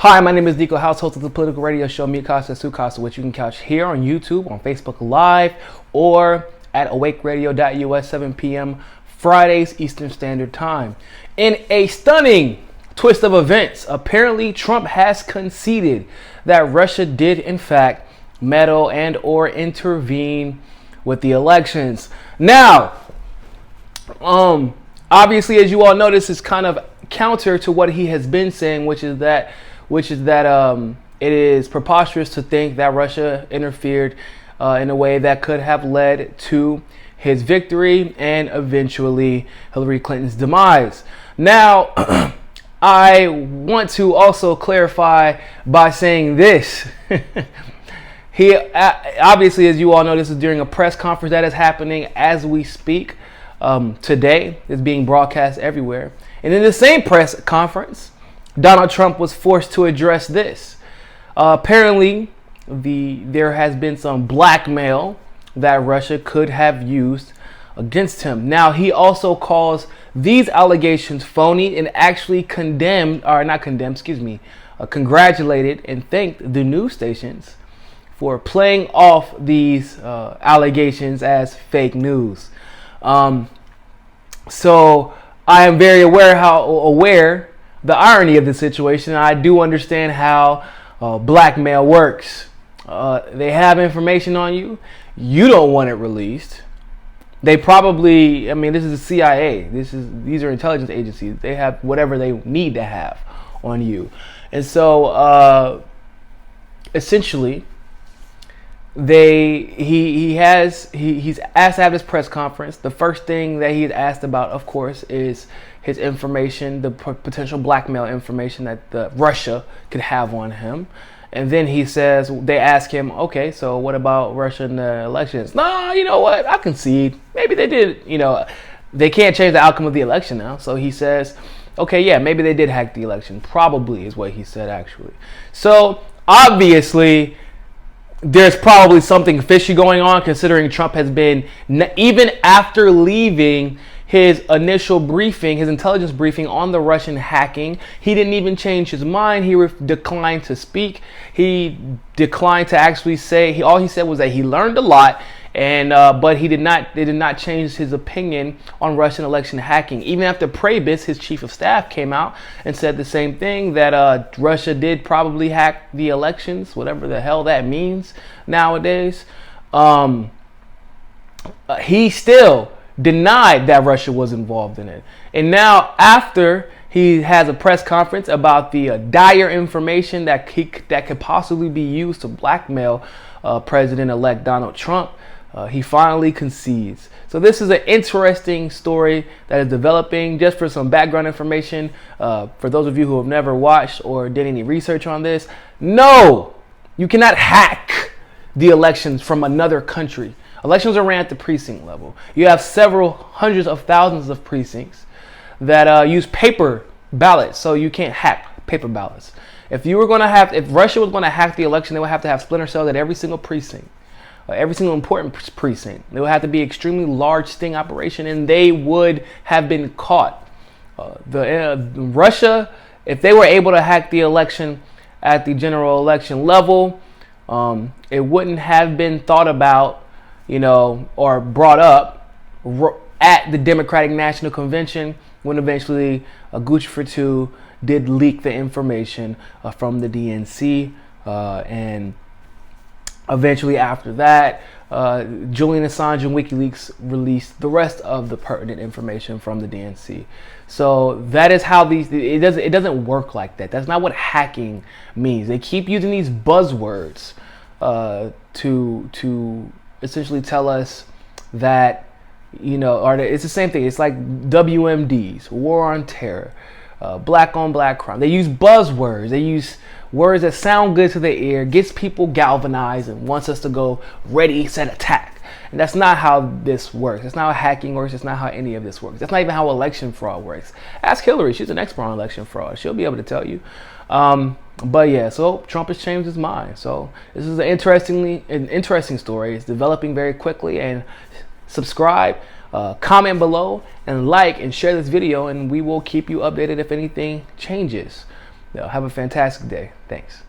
Hi, my name is Nico House, host of the political radio show Mi Casa Su Casa, which you can catch here on YouTube, on Facebook Live, or at awakeradio.us, 7 p.m. Fridays Eastern Standard Time. In a stunning twist of events, apparently Trump has conceded that Russia did in fact meddle and or intervene with the elections. Now, obviously, as you all know, this is kind of counter to what he has been saying, which is that it is preposterous to think that Russia interfered in a way that could have led to his victory and eventually Hillary Clinton's demise. Now, I want to also clarify by saying this. He obviously, as you all know, this is during a press conference that is happening as we speak today. It's being broadcast everywhere. And in the same press conference, Donald Trump was forced to address this. Apparently, there has been some blackmail that Russia could have used against him. Now, he also calls these allegations phony and actually congratulated and thanked the news stations for playing off these allegations as fake news. So I am very aware the irony of the situation. I do understand how blackmail works. They have information on you. You don't want it released. They probably, this is the CIA. These are intelligence agencies. They have whatever they need to have on you. And so essentially, he's asked to have this press conference. The first thing that he's asked about, of course, is his information, the potential blackmail information that Russia could have on him. And then they ask him, okay, so what about Russia in the elections? No, you know what? I concede. Maybe they did, they can't change the outcome of the election now. So he says, okay, yeah, maybe they did hack the election. Probably is what he said, actually. So obviously, there's probably something fishy going on, considering Trump has been, even after leaving his initial briefing, his intelligence briefing on the Russian hacking, he didn't even change his mind. He declined to speak. He declined to actually say. All he said was that he learned a lot, and but they did not change his opinion on Russian election hacking. Even after Priebus, his chief of staff, came out and said the same thing, that Russia did probably hack the elections, whatever the hell that means nowadays. He still denied that Russia was involved in it. And now, after he has a press conference about the dire information that could possibly be used to blackmail President-elect Donald Trump, he finally concedes. So this is an interesting story that is developing. Just for some background information, for those of you who have never watched or did any research on this, no, you cannot hack the elections from another country. Elections are ran at the precinct level. You have several hundreds of thousands of precincts that use paper ballots, so you can't hack paper ballots. If Russia was going to hack the election, they would have to have splinter cells at every single precinct, every single important precinct. It would have to be an extremely large sting operation, and they would have been caught. Russia, if they were able to hack the election at the general election level, it wouldn't have been thought about, or brought up at the Democratic National Convention when eventually Gucci for Two did leak the information from the DNC. And eventually after that, Julian Assange and WikiLeaks released the rest of the pertinent information from the DNC. So that is how it doesn't work like that. That's not what hacking means. They keep using these buzzwords to essentially tell us that, it's the same thing. It's like WMDs, war on terror, black on black crime. They use buzzwords. They use words that sound good to the ear, gets people galvanized and wants us to go ready, set, attack. And that's not how this works. That's not how hacking works. That's not how any of this works. That's not even how election fraud works. Ask Hillary. She's an expert on election fraud. She'll be able to tell you. But yeah, so Trump has changed his mind. So this is an interesting story. It's developing very quickly. And subscribe, comment below, and like and share this video, and we will keep you updated if anything changes. Have a fantastic day. Thanks.